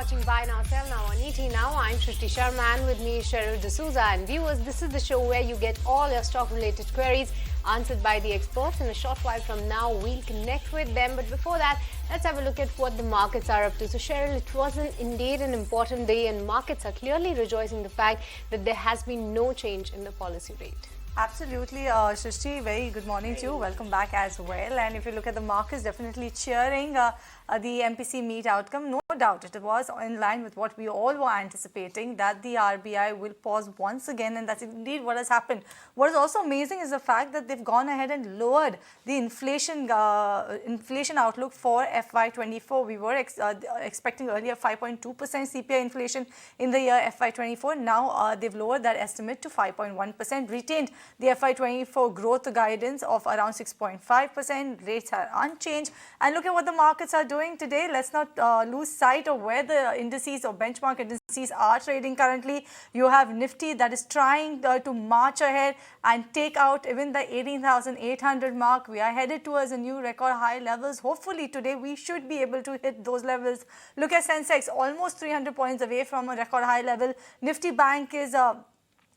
watching Buy Now, Sell Now on ET Now. I'm Shrishti Sharma and with me is Cheryl D'Souza. And viewers, this is the show where you get all your stock-related queries answered by the experts. In a short while from now, we'll connect with them. But before that, let's have a look at what the markets are up to. So, Cheryl, it was indeed an important day and markets are clearly rejoicing the fact that there has been no change in the policy rate. Absolutely, Shrishti, very good morning to you. Welcome back as well. And if you look at the markets, definitely cheering the MPC meet outcome. No doubt it was in line with what we all were anticipating, that the RBI will pause once again, and that's indeed what has happened. What is also amazing is the fact that they've gone ahead and lowered the inflation outlook for FY24. We were expecting earlier 5.2% CPI inflation in the year FY24. Now they've lowered that estimate to 5.1%, retained the FY24 growth guidance of around 6.5%. Rates are unchanged. And look at what the markets are doing today. Let's not lose sight of where the indices or benchmark indices are trading currently. You have Nifty that is trying to march ahead and take out even the 18,800 mark. We are headed towards a new record high levels. Hopefully today we should be able to hit those levels. Look at Sensex, almost 300 points away from a record high level. Nifty Bank is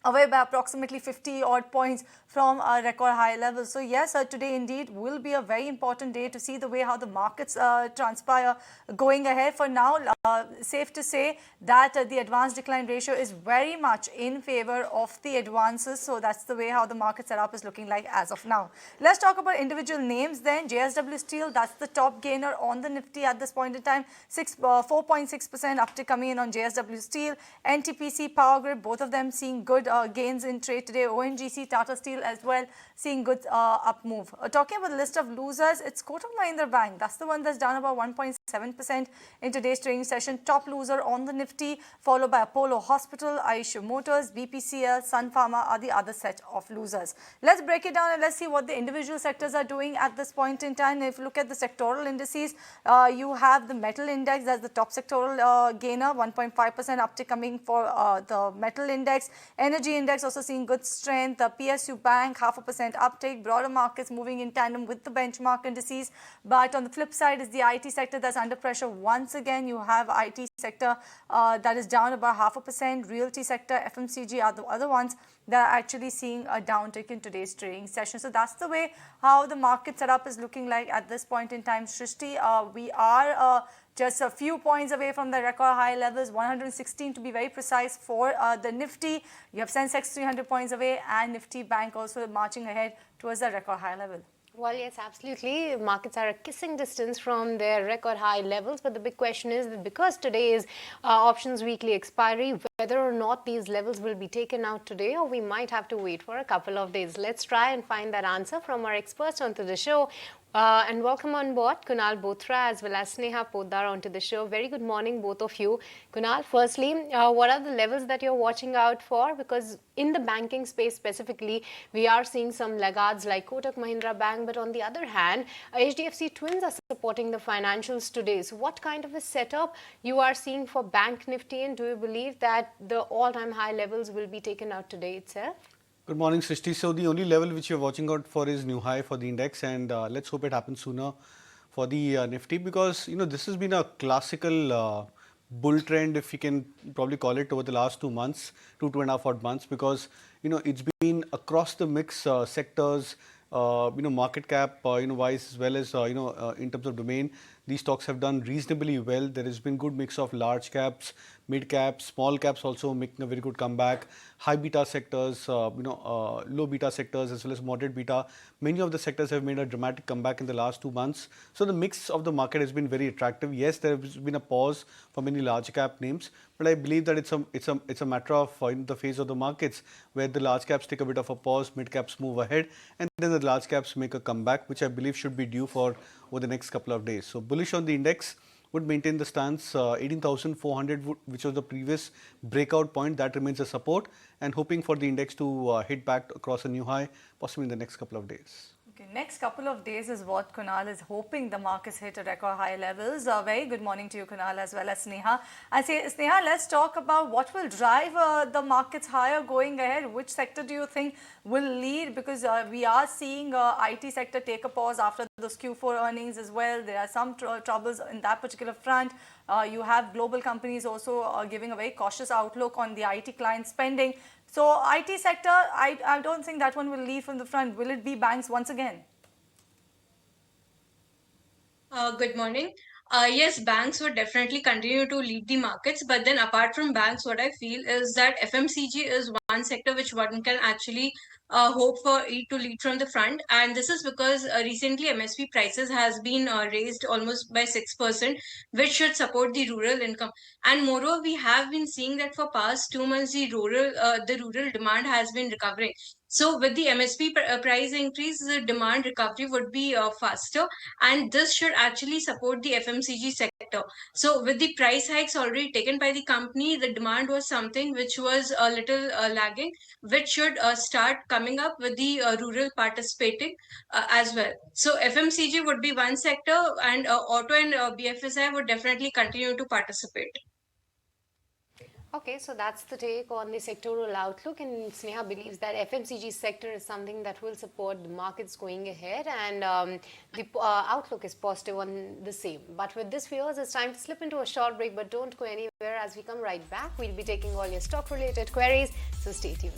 away by approximately 50 odd points from a record high level. So yes, today indeed will be a very important day to see the way how the markets transpire going ahead. For now, safe to say that the advance decline ratio is very much in favor of the advances. So that's the way how the market setup is looking like as of now. Let's talk about individual names then. JSW Steel, that's the top gainer on the Nifty at this point in time. 4.6% uptick coming in on JSW Steel. NTPC, Power Grid, both of them seeing good gains in trade today. ONGC, Tata Steel as well seeing good up move. Talking about the list of losers, it's Kotak Mahindra Bank. That's the one that's down about 1.7% in today's trading session. Top loser on the Nifty, followed by Apollo Hospital, Aish Motors, BPCL, Sun Pharma are the other set of losers. Let's break it down and let's see what the individual sectors are doing at this point in time. If you look at the sectoral indices, you have the metal index as the top sectoral gainer, 1.5% uptick coming for the metal index. Energy index also seeing good strength. The PSU Bank, 0.5% uptake. Broader markets moving in tandem with the benchmark indices. But on the flip side is the IT sector that's under pressure. Once again, you have IT sector that is down about 0.5%. Realty sector, FMCG are the other ones that are actually seeing a downtick in today's trading session. So that's the way how the market setup is looking like at this point in time. Shrishti, we are just a few points away from the record high levels, 116 to be very precise for the Nifty. You have Sensex 300 points away and Nifty Bank also marching ahead towards the record high level. Well, yes, absolutely. Markets are a kissing distance from their record high levels. But the big question is that because today is options weekly expiry, whether or not these levels will be taken out today or we might have to wait for a couple of days. Let's try and find that answer from our experts onto the show. And welcome on board Kunal Bothra as well as Sneha Poddar onto the show. Very good morning, both of you. Kunal, firstly, what are the levels that you're watching out for? Because in the banking space specifically, we are seeing some laggards like Kotak Mahindra Bank, but on the other hand, HDFC Twins are supporting the financials today. So what kind of a setup you are seeing for Bank Nifty, and do you believe that the all-time high levels will be taken out today itself? Good morning, Srishti. So the only level which you're watching out for is new high for the index, and let's hope it happens sooner for the Nifty, because this has been a classical bull trend, if we can probably call it, over the last 2 months, 2.5 odd months, because it's been across the mix sectors, market cap wise, as well as in terms of domain. These stocks have done reasonably well. There has been good mix of large caps, mid caps, small caps also making a very good comeback. High beta sectors, low beta sectors, as well as moderate beta. Many of the sectors have made a dramatic comeback in the last 2 months. So the mix of the market has been very attractive. Yes, there has been a pause for many large cap names, but I believe that it's a matter of the phase of the markets where the large caps take a bit of a pause, mid caps move ahead, and then the large caps make a comeback, which I believe should be due for over the next couple of days. So bullish on the index, would maintain the stance. 18,400, which was the previous breakout point, that remains a support, and hoping for the index to hit back across a new high, possibly in the next couple of days. Okay, next couple of days is what Kunal is hoping the markets hit a record high levels. Very good morning to you, Kunal, as well as Sneha. I say, Sneha, let's talk about what will drive the markets higher going ahead. Which sector do you think will lead? Because we are seeing IT sector take a pause after those Q4 earnings as well. There are some troubles in that particular front. You have global companies also giving a very cautious outlook on the IT client spending. So IT sector, I don't think that one will lead from the front. Will it be banks once again? Good morning. Yes, banks would definitely continue to lead the markets, but then apart from banks, what I feel is that FMCG is one sector which one can actually hope for it to lead from the front, and this is because recently MSP prices has been raised almost by 6%, which should support the rural income. And moreover, we have been seeing that for past 2 months the rural demand has been recovering. So with the MSP price increase, the demand recovery would be faster, and this should actually support the FMCG sector. So with the price hikes already taken by the company, the demand was something which was a little lagging, which should start coming up with the rural participating as well. So FMCG would be one sector, and auto and BFSI would definitely continue to participate. Okay, so that's the take on the sectoral outlook, and Sneha believes that FMCG sector is something that will support the markets going ahead, and the outlook is positive on the same. But with this, viewers, it's time to slip into a short break, but don't go anywhere. As we come right back, we'll be taking all your stock-related queries, so stay tuned.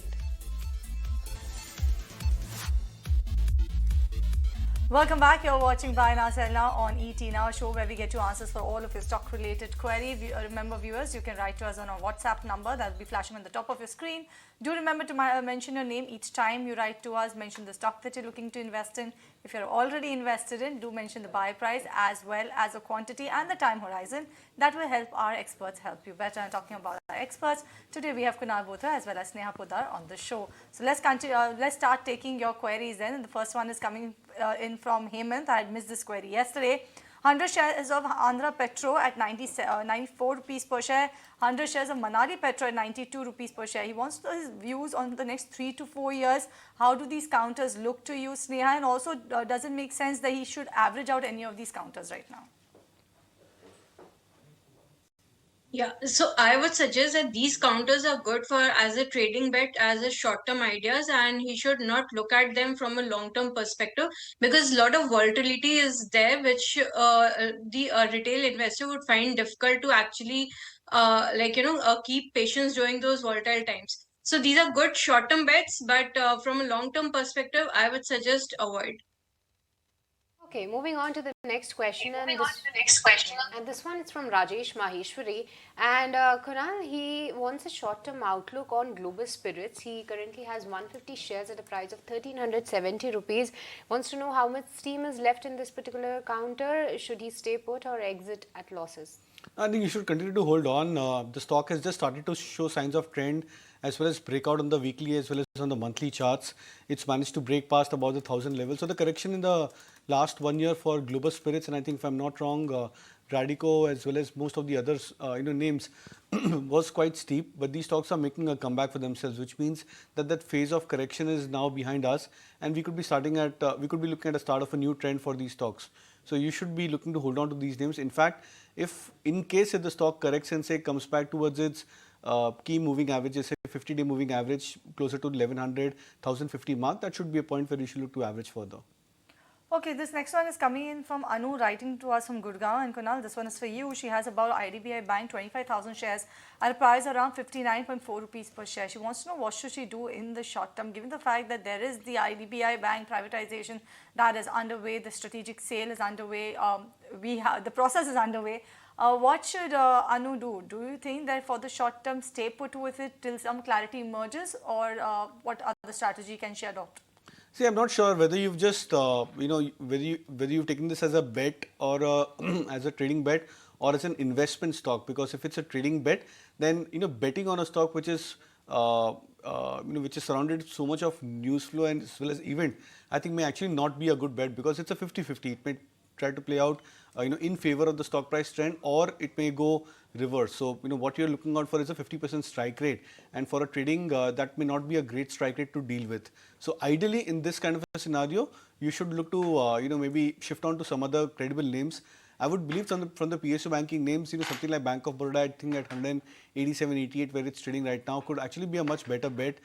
Welcome back. You're watching Buy Now Sell Now on ET Now, show where we get you answers for all of your stock related queries. Remember, viewers, you can write to us on our WhatsApp number that will be flashing on the top of your screen. Do remember to mention your name each time you write to us. Mention the stock that you're looking to invest in. If you're already invested in, do mention the buy price as well as the quantity and the time horizon. That will help our experts help you better. And talking about our experts, today we have Kunal Bothra as well as Sneha Poddar on the show. So let's continue. Let's start taking your queries then. And the first one is coming in from Hemant. I had missed this query yesterday. 100 shares of Andhra Petro at 94 rupees per share. 100 shares of Manali Petro at 92 rupees per share. He wants his views on the next 3 to 4 years. How do these counters look to you, Sneha? And also, does it make sense that he should average out any of these counters right now? Yeah, so I would suggest that these counters are good for as a trading bet, as a short-term ideas, and he should not look at them from a long-term perspective, because a lot of volatility is there, which the retail investor would find difficult to actually, keep patience during those volatile times. So these are good short-term bets, but from a long-term perspective, I would suggest avoid. Okay, moving on to the next question, and this one is from Rajesh Maheshwari. And Kunal, he wants a short-term outlook on Global Spirits. He currently has 150 shares at a price of 1,370 rupees. Wants to know how much steam is left in this particular counter. Should he stay put or exit at losses? I think you should continue to hold on. The stock has just started to show signs of trend as well as breakout on the weekly as well as on the monthly charts. It's managed to break past about the 1,000 level. So the correction in the last 1 year for Global Spirits, and I think if I'm not wrong, Radico as well as most of the others names was quite steep, but these stocks are making a comeback for themselves, which means that that phase of correction is now behind us, and we could be starting at we could be looking at a start of a new trend for these stocks. So you should be looking to hold on to these names. In fact, if in case if the stock corrects and say comes back towards its key moving averages, say 50-day moving average closer to 1100, 1050 mark, that should be a point where you should look to average further. Okay, this next one is coming in from Anu, writing to us from Gurgaon. And Kunal, this one is for you. She has about IDBI Bank 25,000 shares at a price around 59.4 rupees per share. She wants to know what should she do in the short term, given the fact that there is the IDBI Bank privatization that is underway, the strategic sale is underway, the process is underway. What should Anu do? Do you think that for the short term, stay put with it till some clarity emerges, or what other strategy can she adopt? See, I'm not sure whether you've just, whether you've taken this as a bet or as a trading bet or as an investment stock. Because if it's a trading bet, then betting on a stock which is, which is surrounded so much of news flow and as well as event, I think may actually not be a good bet, because it's a 50-50. It may try to play out, in favor of the stock price trend, or it may go reverse. So, what you're looking out for is a 50% strike rate, and for a trading, that may not be a great strike rate to deal with. So, ideally, in this kind of a scenario, you should look to, maybe shift on to some other credible names. I would believe from the PSU banking names, something like Bank of Baroda, I think at 187, 88, where it's trading right now, could actually be a much better bet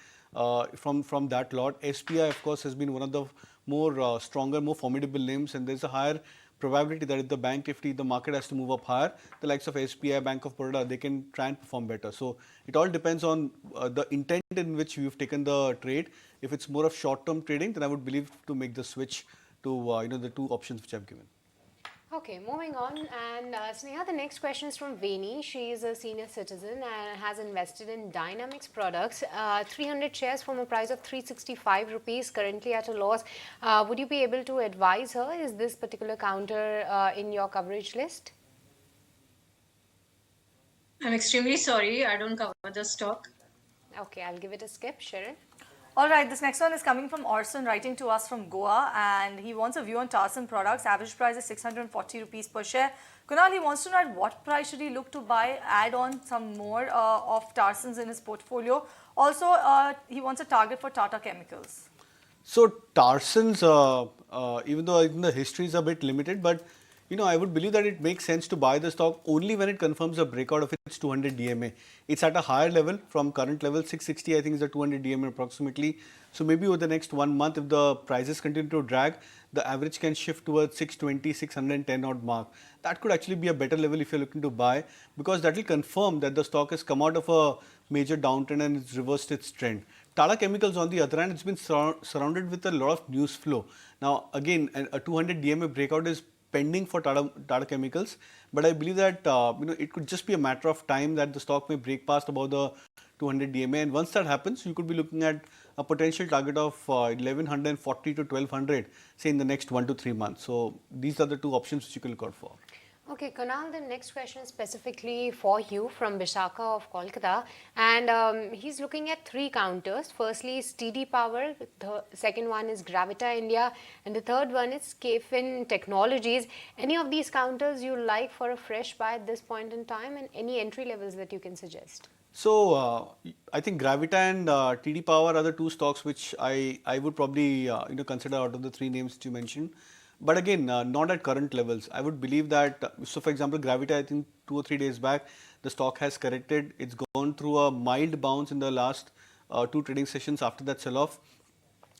from that lot. SPI, of course, has been one of the more stronger, more formidable names, and there's a higher probability that if the bank nifty, the market has to move up higher, the likes of SPI, Bank of Baroda, they can try and perform better. So it all depends on the intent in which you've taken the trade. If it's more of short-term trading, then I would believe to make the switch to the two options which I've given. Okay, moving on. And Sneha, the next question is from Veni. She is a senior citizen and has invested in Dynamics products. 300 shares from a price of 365 rupees, currently at a loss. Would you be able to advise her? Is this particular counter in your coverage list? I'm extremely sorry, I don't cover the stock. Okay, I'll give it a skip. Sharon? All right, this next one is coming from Orson, writing to us from Goa, and he wants a view on Tarsan products. Average price is 640 rupees per share. Kunal, he wants to know at what price should he look to buy, add on some more of Tarsans in his portfolio. Also, he wants a target for Tata Chemicals. So Tarsans, even though I think the history is a bit limited, but I would believe that it makes sense to buy the stock only when it confirms a breakout of its 200 DMA. It's at a higher level from current level, 660 I think is the 200 DMA approximately. So maybe over the next 1 month, if the prices continue to drag, the average can shift towards 620, 610 odd mark. That could actually be a better level if you're looking to buy, because that will confirm that the stock has come out of a major downtrend and it's reversed its trend. Tata Chemicals, on the other hand, it's been surrounded with a lot of news flow. Now, again, a 200 DMA breakout is pending for Tata Chemicals, but I believe that it could just be a matter of time that the stock may break past above the 200 DMA, and once that happens, you could be looking at a potential target of 1140 to 1200, say in the next 1 to 3 months. So these are the two options which you can look out for. Okay, Kunal, the next question is specifically for you from Vishaka of Kolkata, and he's looking at 3 counters. Firstly is TD Power, the second one is Gravita India, and the third one is Kfin Technologies. Any of these counters you like for a fresh buy at this point in time, and any entry levels that you can suggest? So I think Gravita and TD Power are the 2 stocks which I would probably consider out of the 3 names that you mentioned. But again, not at current levels. I would believe that, so for example, Gravita, I think 2 or 3 days back, the stock has corrected. It's gone through a mild bounce in the last 2 trading sessions after that sell-off.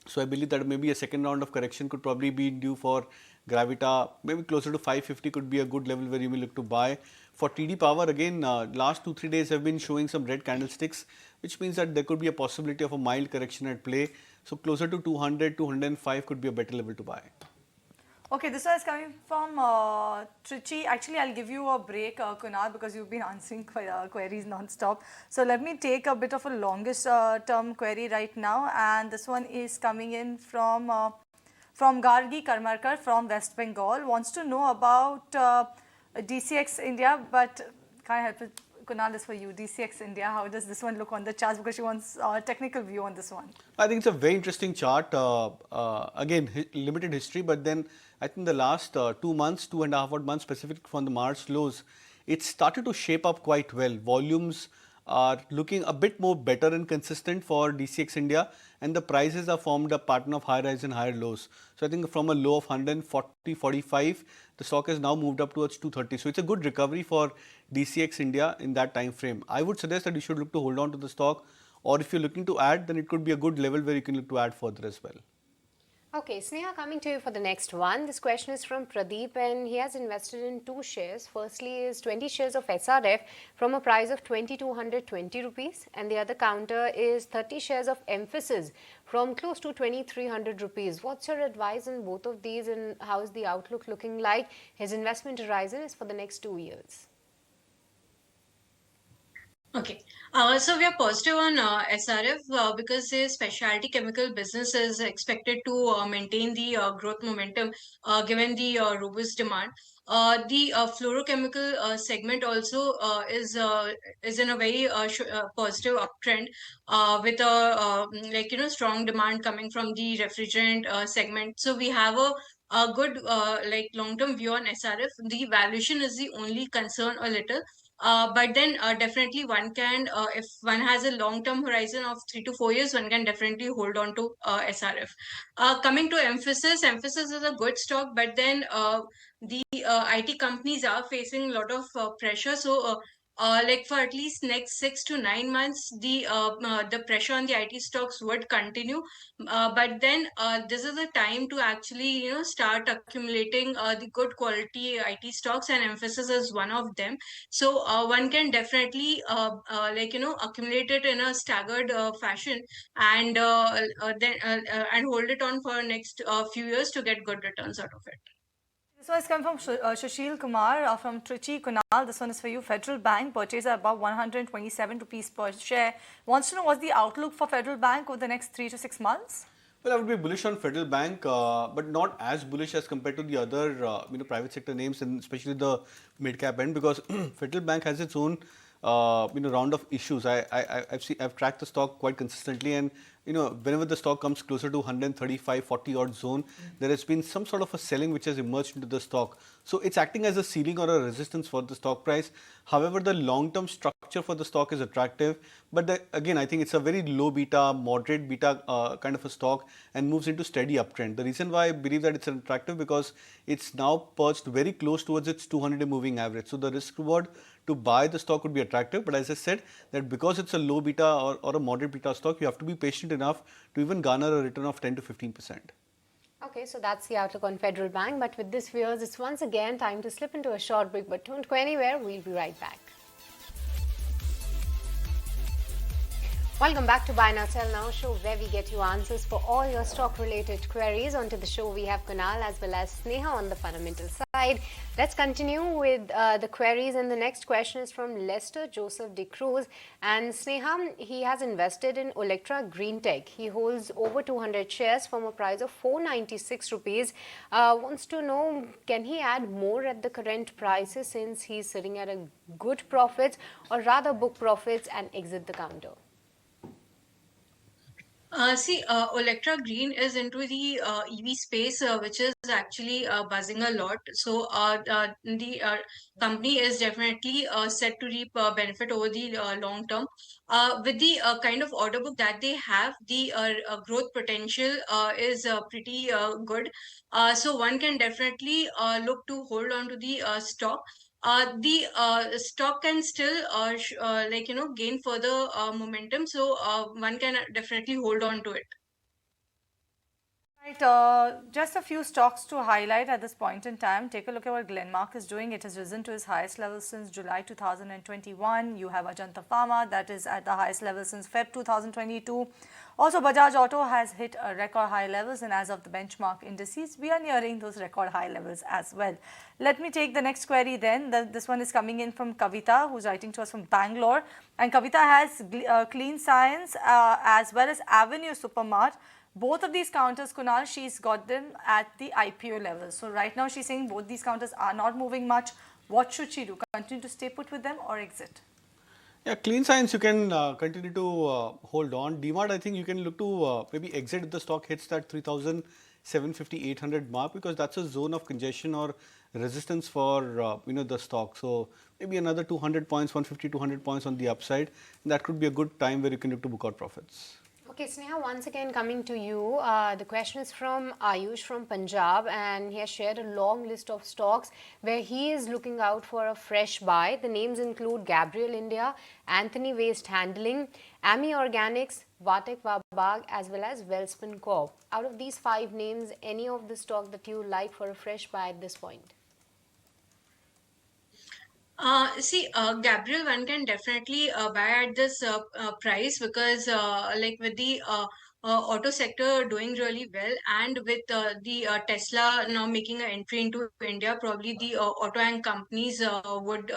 So I believe that maybe a second round of correction could probably be due for Gravita. Maybe closer to 550 could be a good level where you may look to buy. For TD Power, again, last 2-3 days have been showing some red candlesticks, which means that there could be a possibility of a mild correction at play. So closer to 200, 205 could be a better level to buy. Okay, this one is coming from Trichy. Actually, I'll give you a break, Kunal, because you've been answering queries non-stop. So let me take a bit of a longest term query right now, and this one is coming in from Gargi Karmarkar from West Bengal. Wants to know about DCX India, but can't help it. Kunal, is for you. DCX India, how does this one look on the charts? Because she wants a technical view on this one. I think it's a very interesting chart. Again, limited history, but then I think the last 2 months, 2.5 odd months, specific from the March lows, it started to shape up quite well. Volumes are looking a bit more better and consistent for DCX India, and the prices are formed a pattern of higher highs and higher lows. So I think from a low of 140.45, the stock has now moved up towards 230. So it's a good recovery for DCX India in that time frame. I would suggest that you should look to hold on to the stock, or if you're looking to add, then it could be a good level where you can look to add further as well. Okay, Sneha, coming to you for the next one. This question is from Pradeep, and he has invested in 2 shares. Firstly is 20 shares of SRF from a price of 2,220 rupees, and the other counter is 30 shares of Emphasis from close to 2,300 rupees. What's your advice on both of these, and how is the outlook looking like? His investment horizon is for the next 2 years. Okay. So we are positive on SRF because the specialty chemical business is expected to maintain the growth momentum given the robust demand. The fluorochemical segment also is in a very positive uptrend with a strong demand coming from the refrigerant segment. So we have a good long term view on SRF. The valuation is the only concern a little, but then definitely one can, if one has a long-term horizon of 3 to 4 years, one can definitely hold on to SRF. Coming to Emphasis is a good stock, but then the IT companies are facing a lot of pressure. So, like for at least next 6 to 9 months, the pressure on the IT stocks would continue. But then this is the time to actually start accumulating the good quality IT stocks, and Emphasis is one of them. So one can definitely accumulate it in a staggered fashion, and and hold it on for next few years to get good returns out of it. This one has come from Sushil Kumar from Trichy, Kunal. This one is for you. Federal Bank purchase at above 127 rupees per share. Wants to know what's the outlook for Federal Bank over the next 3 to 6 months? Well, I would be bullish on Federal Bank, but not as bullish as compared to the other, private sector names, and especially the mid cap end, because Federal Bank has its own, round of issues. I've tracked the stock quite consistently, and whenever the stock comes closer to 135, 40 odd zone, there has been some sort of a selling which has emerged into the stock. So it's acting as a ceiling or a resistance for the stock price. However, the long-term structure for the stock is attractive, but again, I think it's a very low beta, moderate beta kind of a stock, and moves into steady uptrend. The reason why I believe that it's attractive, because it's now perched very close towards its 200-day moving average. So the risk reward to buy the stock would be attractive. But as I said, that because it's a low beta or a moderate beta stock, you have to be patient enough to even garner a return of 10 to 15%. Okay, so that's the outlook on Federal Bank. But with this, viewers, it's once again time to slip into a short break. But don't go anywhere. We'll be right back. Welcome back to Buy Now Sell Now show, where we get you answers for all your stock related queries. Onto the show we have Kunal as well as Sneha on the fundamental side. Let's continue with the queries, and the next question is from Lester Joseph De Cruz. And Sneha, he has invested in Electra Green Tech. He holds over 200 shares from a price of 496 rupees. Wants to know, can he add more at the current prices since he's sitting at a good profits, or rather book profits and exit the counter? Electra Green is into the EV space, which is actually buzzing a lot. So, the company is definitely set to reap benefit over the long term. With the kind of order book that they have, the growth potential is pretty good. So, one can definitely look to hold on to the stock. The stock can still gain further momentum, so one can definitely hold on to it. Right, just a few stocks to highlight at this point in time. Take a look at what Glenmark is doing. It has risen to its highest level since July 2021. You have Ajanta Pharma that is at the highest level since Feb 2022. Also, Bajaj Auto has hit a record high levels, and as of the benchmark indices, we are nearing those record high levels as well. Let me take the next query then. This one is coming in from Kavita, who's writing to us from Bangalore. And Kavita has Clean Science as well as Avenue Supermart. Both of these counters, Kunal, she's got them at the IPO level. So right now she's saying both these counters are not moving much. What should she do? Continue to stay put with them or exit? Yeah, Clean Science you can continue to hold on. DMart, I think you can look to maybe exit if the stock hits that 3,750, 800 mark, because that's a zone of congestion or resistance for the stock. So maybe another 200 points, 150, 200 points on the upside. And that could be a good time where you can look to book out profits. Okay, Sneha, once again coming to you. The question is from Ayush from Punjab, and he has shared a long list of stocks where he is looking out for a fresh buy. The names include Gabriel India, Anthony Waste Handling, Ami Organics, Vatek Wabag, as well as Wellspun Corp. Out of these 5 names, any of the stock that you like for a fresh buy at this point? Gabriel, one can definitely buy at this price because, like with the auto sector doing really well, and with the Tesla now making an entry into India, probably the auto and companies would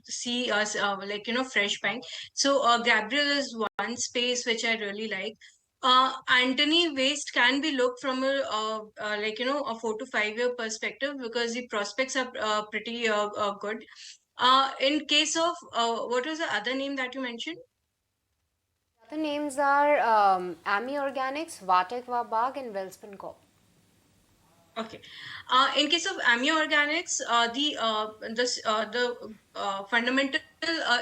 see us like fresh buying. So Gabriel is one space which I really like. Anthony Waste can be looked from a like a 4 to 5 year perspective, because the prospects are pretty good. In case of what was the other name that you mentioned? The names are Ami Organics, Vatek Wabag, and Welspun Corp. Okay. In case of Ami Organics, the fundamental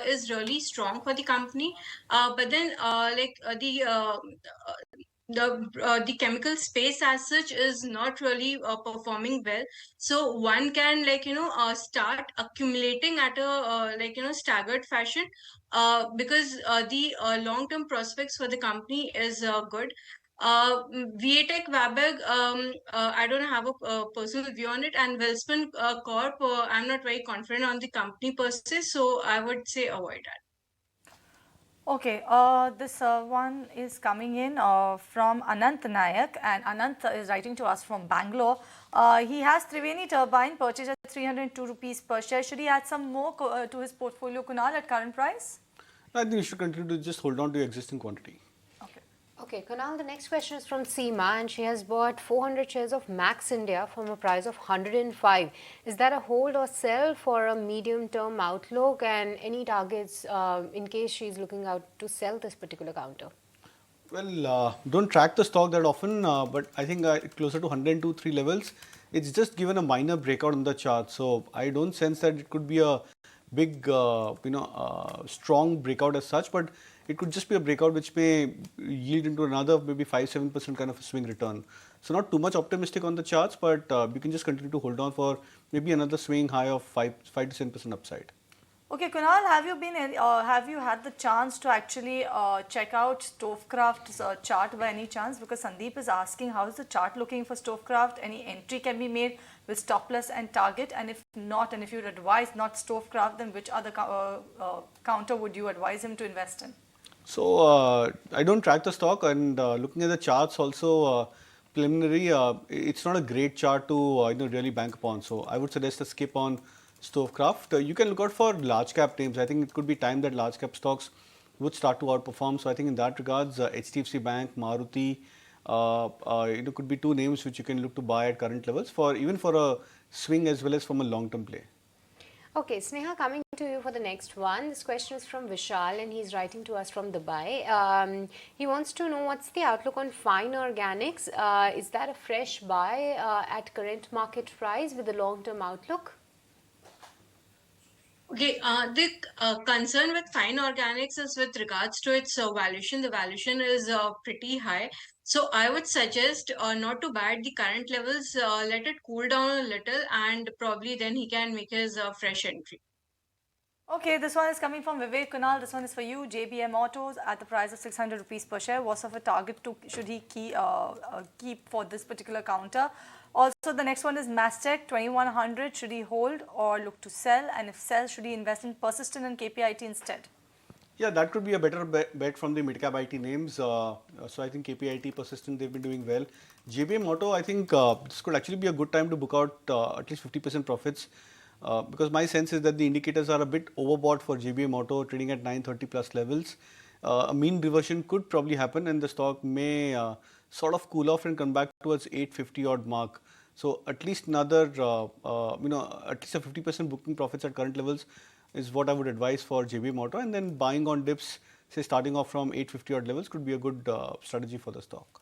is really strong for the company, but then the chemical space as such is not really performing well. So one can start accumulating at a staggered fashion, because the long term prospects for the company is good. Viatech Wabag, I don't have a personal view on it, and Welspun Corp, I'm not very confident on the company per se, so I would say avoid that. Okay, this one is coming in from Anant Nayak, and Anant is writing to us from Bangalore. He has Triveni turbine purchased at 302 rupees per share. Should he add some more to his portfolio, Kunal, at current price? I think you should continue to just hold on to your existing quantity. Okay. Okay, Kunal, the next question is from Seema, and she has bought 400 shares of Max India from a price of 105. Is that a hold or sell for a medium-term outlook, and any targets in case she's looking out to sell this particular counter? Well, don't track the stock that often, but I think closer to 102, 3 levels, it's just given a minor breakout on the chart. So I don't sense that it could be a big, strong breakout as such, but it could just be a breakout which may yield into another maybe 5-7% kind of a swing return. So not too much optimistic on the charts, but you can just continue to hold on for maybe another swing high of 5 to 7% upside. Okay, Kunal, have you had the chance to actually check out Stovecraft's chart by any chance? Because Sandeep is asking, how is the chart looking for Stovecraft? Any entry can be made with stop loss and target, and if not, and if you advise not Stovecraft, then which other counter would you advise him to invest in? So I don't track the stock, and looking at the charts also preliminary, it's not a great chart to really bank upon. So I would suggest a skip on Stovecraft. You can look out for large cap names. I think it could be time that large cap stocks would start to outperform. So I think in that regards, HDFC Bank, Maruti, could be two names which you can look to buy at current levels for even for a swing as well as from a long term play. Okay, Sneha, coming to you for the next one. This question is from Vishal, and he's writing to us from Dubai. He wants to know what's the outlook on Fine Organics. Is that a fresh buy at current market price with a long-term outlook? Okay, the concern with Fine Organics is with regards to its valuation. The valuation is pretty high. So I would suggest not to buy at the current levels, let it cool down a little, and probably then he can make his fresh entry. Okay, this one is coming from Vivek Kunal. This one is for you. JBM Autos at the price of 600 rupees per share. What sort of a target should he keep for this particular counter? Also, the next one is Mastech 2100. Should he hold or look to sell? And if sell, should he invest in Persistent and KPIT instead? Yeah, that could be a better bet from the mid-cap IT names. So I think KPIT, Persistent, they've been doing well. JBM Auto, I think this could actually be a good time to book out at least 50% profits. Because my sense is that the indicators are a bit overbought for JBM Auto, trading at 930 plus levels. A mean reversion could probably happen, and the stock may sort of cool off and come back towards 850 odd mark. So at least another, at least a 50% booking profits at current levels is what I would advise for JBM Auto, and then buying on dips, say starting off from 850 odd levels, could be a good strategy for the stock.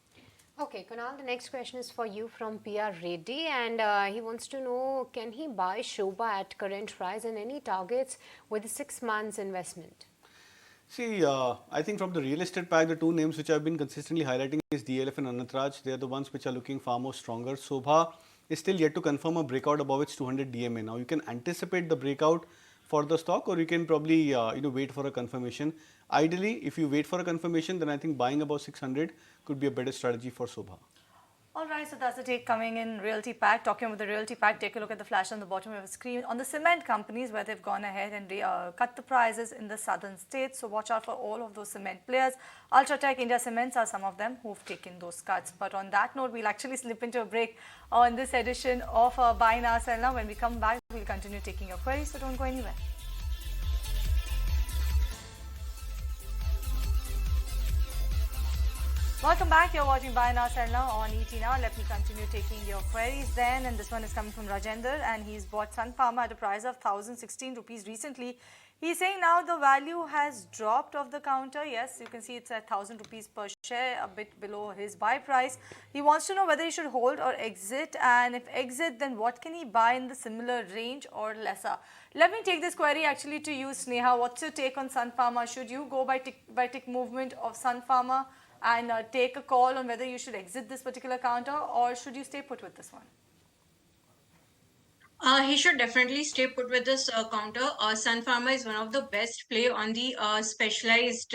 Okay, Kunal, the next question is for you from PR Reddy, and he wants to know, can he buy Shobha at current price and any targets with a 6 months investment? See, I think from the real estate pack, the two names which I've been consistently highlighting is DLF and Anatraj. They are the ones which are looking far more stronger. Sobha is still yet to confirm a breakout above its 200 DMA. Now, you can anticipate the breakout for the stock, or you can probably wait for a confirmation. Ideally, if you wait for a confirmation, then I think buying above 600 could be a better strategy for Sobha. All right, so that's the take coming in Realty Pack. Talking about the Realty Pack, take a look at the flash on the bottom of the screen on the cement companies where they've gone ahead and cut the prices in the southern states. So watch out for all of those cement players. Ultratech, India Cements are some of them who've taken those cuts. But on that note, we'll actually slip into a break on this edition of Buy Now, Sell Now. When we come back, we'll continue taking your queries, so don't go anywhere. Welcome back. You're watching Buy Now, Sell Now on ET Now. Let me continue taking your queries then. And this one is coming from Rajendra, and he's bought Sun Pharma at a price of 1,016 rupees recently. He's saying now the value has dropped off the counter. Yes, you can see it's at 1,000 rupees per share, a bit below his buy price. He wants to know whether he should hold or exit, and if exit, then what can he buy in the similar range or lesser? Let me take this query actually to you, Sneha. What's your take on Sun Pharma? Should you go by tick movement of Sun Pharma and take a call on whether you should exit this particular counter, or should you stay put with this one? He should definitely stay put with this counter. Sun Pharma is one of the best play on the specialized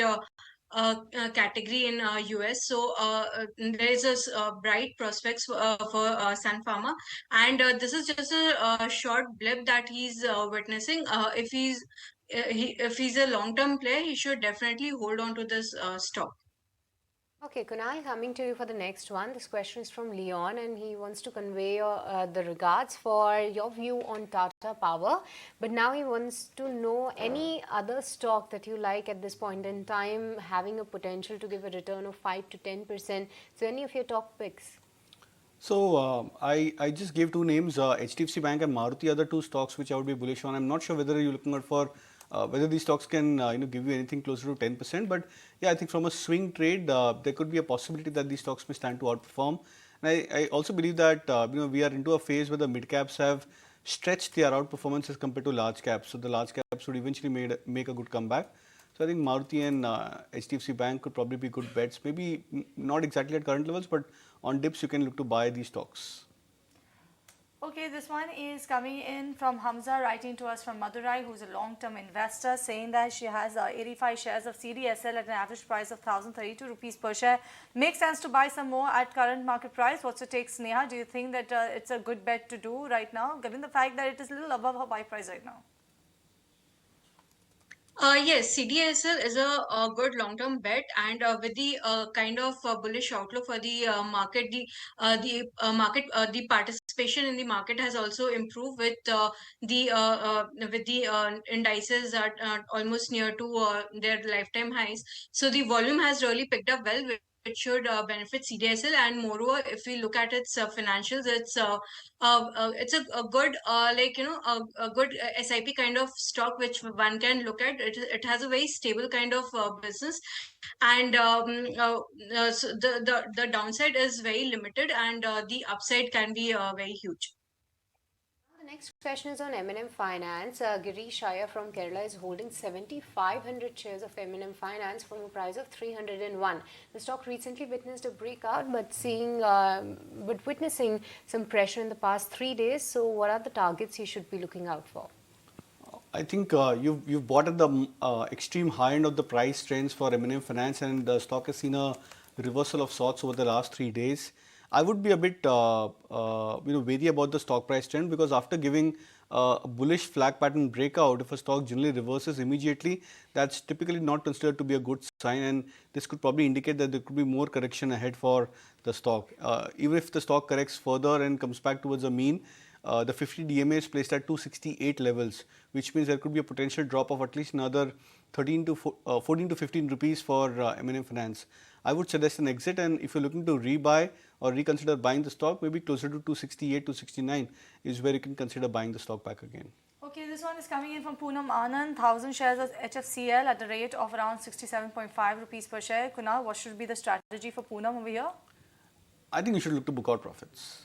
category in US. So there is a bright prospects for Sun Pharma, and this is just a short blip that he's witnessing. If he's a long-term player, he should definitely hold on to this stock. Okay, Kunal, coming to you for the next one. This question is from Leon, and he wants to convey the regards for your view on Tata Power. But now he wants to know any other stock that you like at this point in time, having a potential to give a return of 5 to 10%. So, any of your top picks? So I just gave two names, HDFC Bank and Maruti, other two stocks which I would be bullish on. I'm not sure whether you're looking out for whether these stocks can give you anything closer to 10%. But yeah, I think from a swing trade, there could be a possibility that these stocks may stand to outperform. And I also believe that we are into a phase where the mid caps have stretched their outperformance as compared to large caps. So the large caps would eventually make a good comeback. So I think Maruti and HDFC Bank could probably be good bets. Maybe not exactly at current levels, but on dips you can look to buy these stocks. Okay, this one is coming in from Hamza, writing to us from Madurai, who's a long-term investor, saying that she has 85 shares of CDSL at an average price of 1,032 rupees per share. Makes sense to buy some more at current market price. What's your take, Sneha? Do you think that it's a good bet to do right now, given the fact that it is a little above her buy price right now? Yes, CDSL is a good long-term bet, and with the kind of bullish outlook for the market, the participation in the market has also improved with the indices at almost near to their lifetime highs. So the volume has really picked up well, which should benefit CDSL. And moreover, if we look at its financials, it's a good a good SIP kind of stock which one can look at. It has a very stable kind of business, and so the downside is very limited, and the upside can be very huge. The next question is on M&M Finance. Girish Iyer from Kerala is holding 7,500 shares of M&M Finance from a price of 301. The stock recently witnessed a breakout, but witnessing some pressure in the past 3 days. So, what are the targets you should be looking out for? I think you've bought at the extreme high end of the price trends for M&M Finance, and the stock has seen a reversal of sorts over the last 3 days. I would be a bit wary about the stock price trend, because after giving a bullish flag pattern breakout, if a stock generally reverses immediately, that's typically not considered to be a good sign, and this could probably indicate that there could be more correction ahead for the stock. Even if the stock corrects further and comes back towards the mean, the 50 DMA is placed at 268 levels, which means there could be a potential drop of at least another 14 to 15 rupees for M&M Finance. I would suggest an exit, and if you're looking to rebuy or reconsider buying the stock, maybe closer to 268 to 69 is where you can consider buying the stock back again. Okay, this one is coming in from Poonam Anand, 1,000 shares of HFCL at the rate of around 67.5 rupees per share. Kunal, what should be the strategy for Poonam over here? I think you should look to book out profits.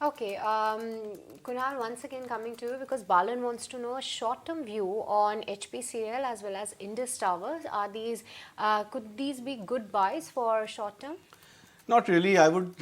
Okay, Kunal, once again coming to you, because Balan wants to know a short-term view on HPCL as well as Indus Towers. Could these be good buys for short-term? Not really. I would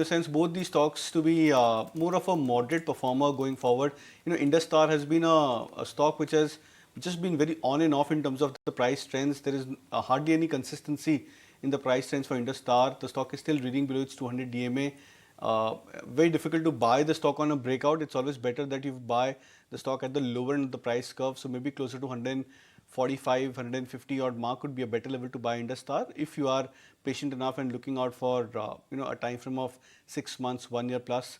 sense both these stocks to be more of a moderate performer going forward. Indus Tower has been a stock which has just been very on and off in terms of the price trends. There is hardly any consistency in the price trends for Indus Tower. The stock is still reading below its 200 DMA. very difficult to buy the stock on a breakout. It's always better that you buy the stock at the lower end of the price curve. So maybe closer to 145, 150 odd mark would be a better level to buy Indus Star if you are patient enough and looking out for a time frame of 6 months, 1 year plus.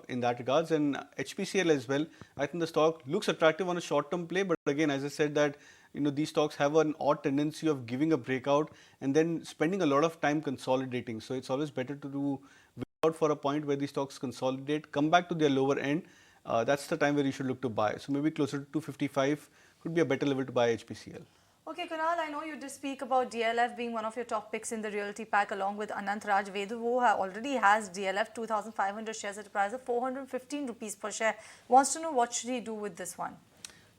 In that regards, and HPCL as well. I think the stock looks attractive on a short-term play, but again, as I said, that these stocks have an odd tendency of giving a breakout and then spending a lot of time consolidating. So it's always better to do wait out for a point where these stocks consolidate, come back to their lower end. That's the time where you should look to buy. So maybe closer to 255 could be a better level to buy HPCL. Okay, Kunal, I know you did speak about DLF being one of your top picks in the realty pack along with Anant Raj Vedu, who already has DLF 2,500 shares at a price of 415 rupees per share. Wants to know what should he do with this one?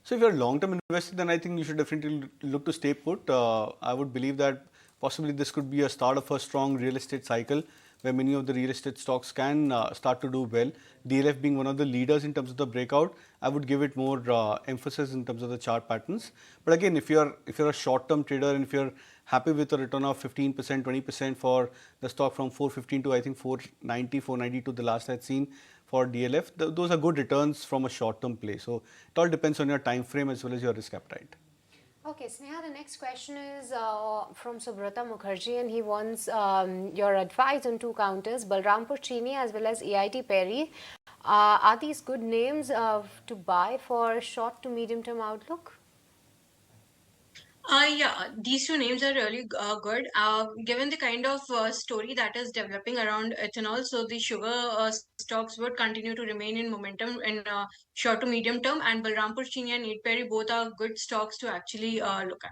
So if you're a long-term investor, then I think you should definitely look to stay put. I would believe that possibly this could be a start of a strong real estate cycle where many of the real estate stocks can start to do well. DLF being one of the leaders in terms of the breakout, I would give it more emphasis in terms of the chart patterns. But again, if you're a short-term trader and if you're happy with a return of 15%, 20% for the stock from 415 to I think 490, 492 the last I'd seen for DLF, those are good returns from a short-term play. So it all depends on your time frame as well as your risk appetite. Okay, Sneha, the next question is from Subrata Mukherjee, and he wants your advice on two counters, Balrampur Chini as well as EIT Perry. Are these good names to buy for short to medium term outlook? Yeah, these two names are really good. Given the kind of story that is developing around ethanol, so the sugar stocks would continue to remain in momentum in short to medium term, and Balrampur Chini and Eid Perry both are good stocks to actually look at.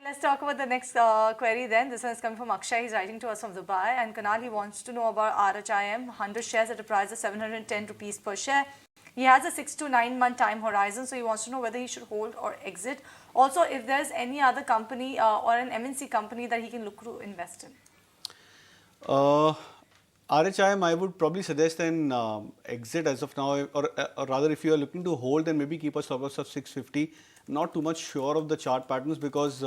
Let's talk about the next query then. This one is coming from Akshay. He's writing to us from Dubai. And Kunal, he wants to know about RHIM, 100 shares at a price of 710 rupees per share. He has a 6 to 9 month time horizon, so he wants to know whether he should hold or exit. Also, if there's any other company or an MNC company that he can look to invest in. RHIM, I would probably suggest an exit as of now, or rather, if you are looking to hold, then maybe keep a stop loss of 650. Not too much sure of the chart patterns because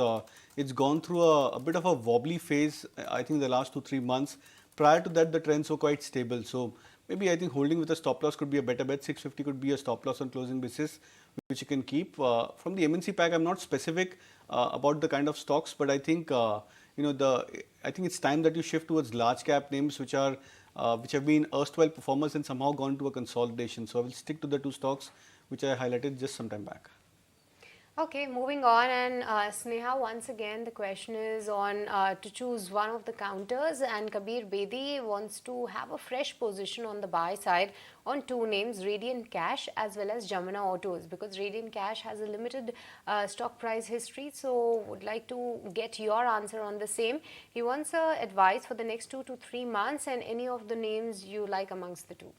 it's gone through a bit of a wobbly phase, I think, the last 2-3 months. Prior to that, the trends were quite stable. So maybe I think holding with a stop loss could be a better bet. 650 could be a stop loss on closing basis, which you can keep. From the MNC pack, I'm not specific about the kind of stocks, but I think I think it's time that you shift towards large cap names which have been erstwhile performers and somehow gone to a consolidation. So I will stick to the two stocks which I highlighted just some time back. Okay, moving on, and Sneha, once again the question is on to choose one of the counters, and Kabir Bedi wants to have a fresh position on the buy side on two names, Radiant Cash as well as Jamuna Autos, because Radiant Cash has a limited stock price history, so would like to get your answer on the same. He wants advice for the next 2 to 3 months and any of the names you like amongst the two.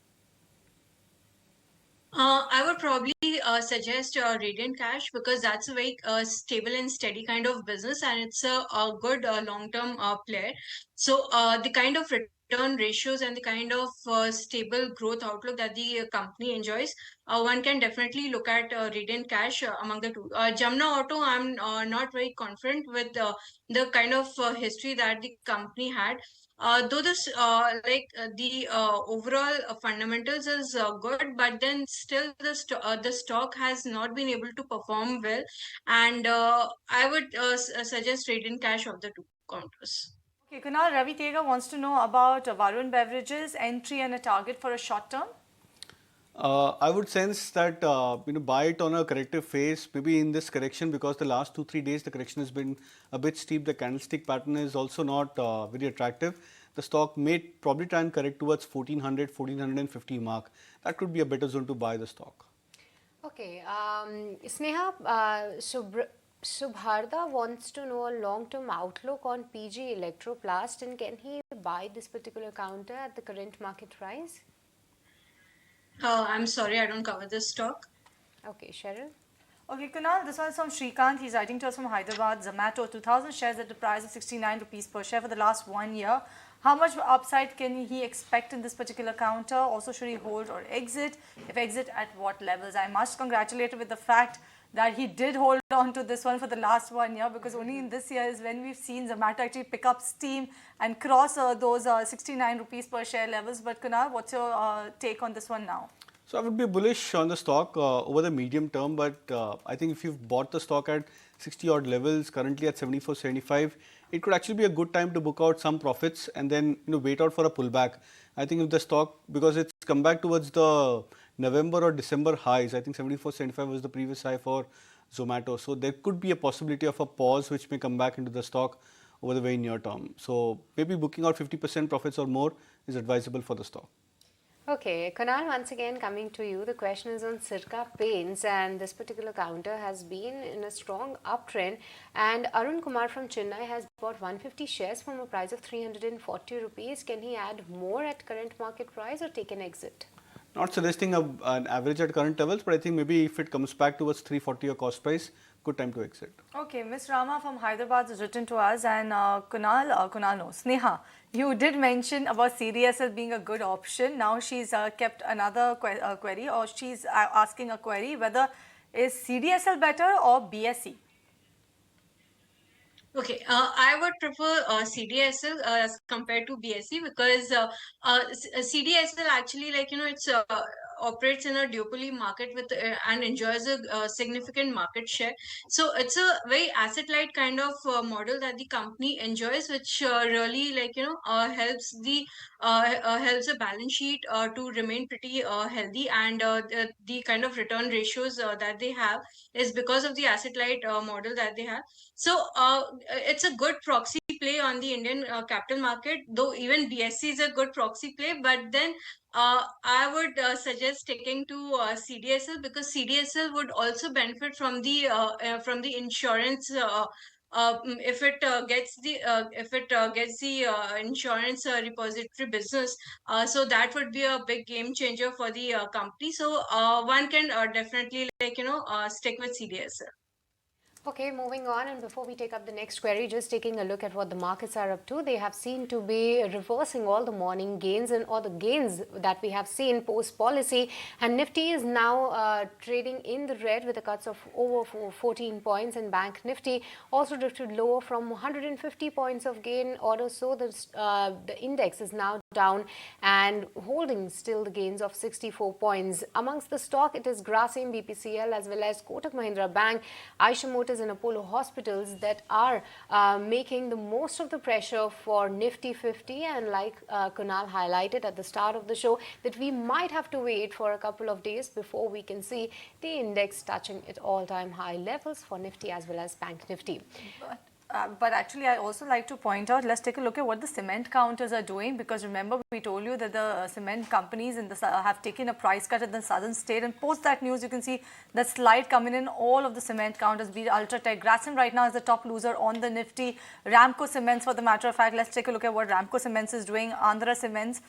I would probably suggest Radiant Cash because that's a very stable and steady kind of business, and it's a good long-term player. So the kind of return ratios and the kind of stable growth outlook that the company enjoys, one can definitely look at Radiant Cash among the two. Jamna Auto, I'm not very confident with the kind of history that the company had. Though this the overall fundamentals is good, but then still the stock has not been able to perform well, and I would suggest Radiant Cash of the two counters. Okay, Kunal, Ravi Tega wants to know about Varun Beverages entry and a target for a short term. I would sense that buy it on a corrective phase, maybe in this correction, because the last 2-3 days the correction has been a bit steep. The candlestick pattern is also not very attractive. The stock may probably try and correct towards 1400, 1450 mark. That could be a better zone to buy the stock. Okay, Sneha, Subharda wants to know a long-term outlook on PG Electroplast, and can he buy this particular counter at the current market price? I'm sorry, I don't cover this stock. Okay, Cheryl. Okay, Kunal, this one is from Shrikant. He's writing to us from Hyderabad. Zomato, 2,000 shares at the price of 69 rupees per share for the last 1 year. How much upside can he expect in this particular counter? Also, should he hold or exit? If exit, at what levels? I must congratulate him with the fact that he did hold on to this one for the last 1 year, because only in this year is when we've seen Zomato actually pick up steam and cross those 69 rupees per share levels. But Kunal, what's your take on this one now? So I would be bullish on the stock over the medium term, but I think if you've bought the stock at 60 odd levels, currently at 74, 75, it could actually be a good time to book out some profits and then wait out for a pullback. I think if the stock, because it's come back towards the November or December highs, I think 74, 75 was the previous high for Zomato. So there could be a possibility of a pause which may come back into the stock over the very near term. So maybe booking out 50% profits or more is advisable for the stock. Okay, Kunal, once again coming to you. The question is on Sirca Paints, and this particular counter has been in a strong uptrend. And Arun Kumar from Chennai has bought 150 shares from a price of 340 rupees. Can he add more at current market price or take an exit? Not suggesting an average at current levels, but I think maybe if it comes back towards 340 or cost price, good time to exit. Okay, Miss Rama from Hyderabad has written to us, and Sneha, you did mention about CDSL being a good option. Now she's kept another query, or she's asking a query whether is CDSL better or BSE? Okay, I would prefer CDSL as compared to BSE, because CDSL actually, it's operates in a duopoly market with and enjoys a significant market share. So it's a very asset-light kind of model that the company enjoys, which really helps the balance sheet to remain pretty healthy, and the kind of return ratios that they have is because of the asset-light model that they have. So it's a good proxy play on the Indian capital market, though even BSE is a good proxy play. But then I would suggest sticking to CDSL, because CDSL would also benefit from the insurance. If it gets the insurance repository business, so that would be a big game changer for the company. So one can definitely stick with CDSL. Okay, moving on, and before we take up the next query, just taking a look at what the markets are up to. They have seen to be reversing all the morning gains and all the gains that we have seen post policy, and Nifty is now trading in the red with the cuts of over 14 points, and Bank Nifty also drifted lower from 150 points of gain order. So the index is now down and holding still the gains of 64 points. Amongst the stock, it is Grasim, BPCL as well as Kotak Mahindra Bank, Eicher Motors and Apollo Hospitals that are making the most of the pressure for Nifty 50. And like Kunal highlighted at the start of the show, that we might have to wait for a couple of days before we can see the index touching at all-time high levels for Nifty as well as Bank Nifty. But actually, I also like to point out, let's take a look at what the cement counters are doing, because remember we told you that the cement companies in the have taken a price cut at the southern state, and post that news you can see the slide coming in all of the cement counters, be it Ultratech. Grasim right now is the top loser on the Nifty. Ramco Cements, for the matter of fact, let's take a look at what Ramco Cements is doing. Andhra Cements,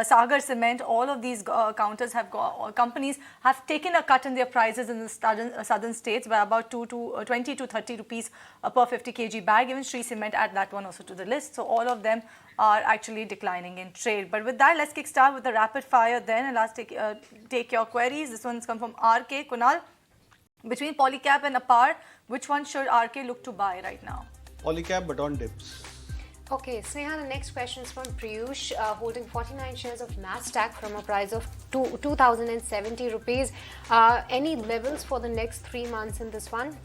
Sagar Cement, all of these companies have taken a cut in their prices in the southern states by about 20 to 30 rupees per 50 kg bag. Even Shree Cement add that one also to the list. So all of them are actually declining in trade. But with that, let's kickstart with the rapid fire then, and let's take your queries. This one's come from RK. Kunal, between Polycab and Apar, which one should RK look to buy right now? Polycab, but on dips. Okay, Sneha, the next question is from Priyush, holding 49 shares of Nasdaq from a price of 2,070 rupees. Any levels for the next 3 months in this one?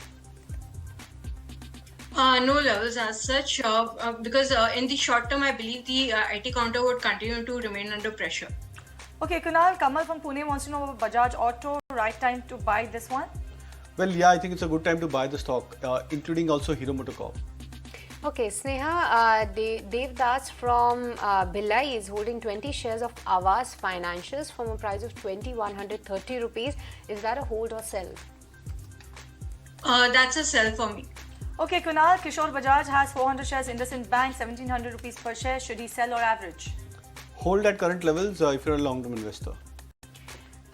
No levels as such, because in the short term, I believe the IT counter would continue to remain under pressure. Okay, Kunal, Kamal from Pune wants to know about Bajaj Auto. Right time to buy this one? Well, yeah, I think it's a good time to buy the stock, including also Hero MotoCorp. Okay, Sneha, Devdas from Bhilai is holding 20 shares of Awas Financials from a price of 2,130 rupees. Is that a hold or sell? That's a sell for me. Okay, Kunal, Kishore Bajaj has 400 shares in IndusInd Bank, 1,700 rupees per share. Should he sell or average? Hold at current levels if you're a long-term investor.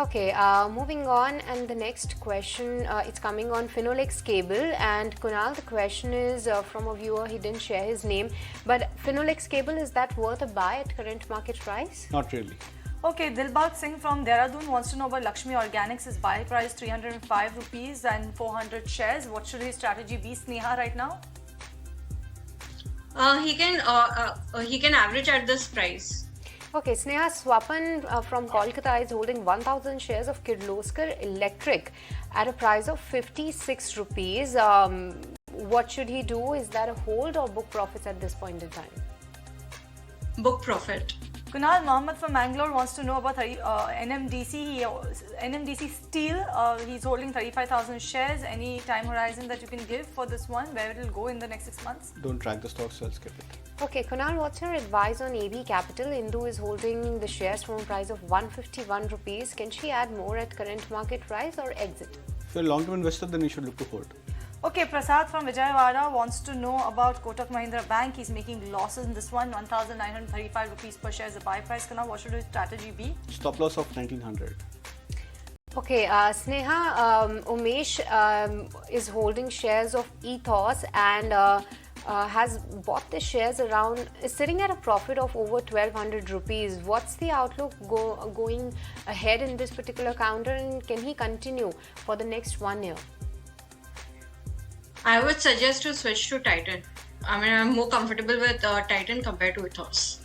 Okay, moving on, and the next question, it's coming on Finolex Cable, and Kunal, the question is from a viewer. He didn't share his name, but Finolex Cable, is that worth a buy at current market price? Not really. Okay, Dilbag Singh from Dehradun wants to know about Lakshmi Organics. His buy price 305 rupees and 400 shares. What should his strategy be, Sneha, right now? He can average at this price. Okay, Sneha Swapan from Kolkata is holding 1,000 shares of Kirloskar Electric at a price of 56 rupees. What should he do? Is that a hold or book profits at this point in time? Book profit. Kunal Mohammed from Mangalore wants to know about NMDC. NMDC Steel, he's holding 35,000 shares. Any time horizon that you can give for this one, where it will go in the next 6 months? Don't track the stocks, so I'll skip it. Okay, Kunal, what's your advice on AB Capital? Indu is holding the shares from a price of 151 rupees. Can she add more at current market price or exit? If you're a long-term investor, then you should look to hold. Okay, Prasad from Vijayawada wants to know about Kotak Mahindra Bank. He's making losses in this one, 1,935 rupees per share is the buy price. Kunal, what should his strategy be? Stop loss of 1900. Okay, Sneha, Umesh is holding shares of Ethos and has bought the shares around, is sitting at a profit of over 1,200 rupees. What's the outlook going ahead in this particular counter, and can he continue for the next 1 year? I would suggest to switch to Titan. I mean, I'm more comfortable with Titan compared to Ethos.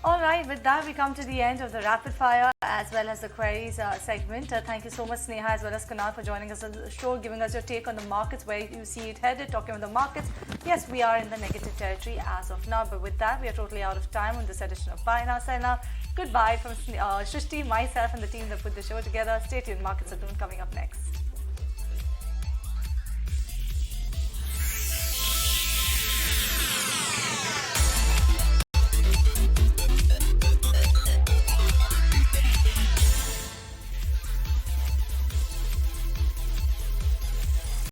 Alright, with that we come to the end of the rapid fire as well as the queries segment. Thank you so much, Sneha, as well as Kunal, for joining us on the show, giving us your take on the markets, where you see it headed, talking about the markets. Yes, we are in the negative territory as of now, but with that we are totally out of time on this edition of Buy Now Sell Now. Goodbye from Shrishti, myself and the team that put the show together. Stay tuned, Markets are Doing coming up next.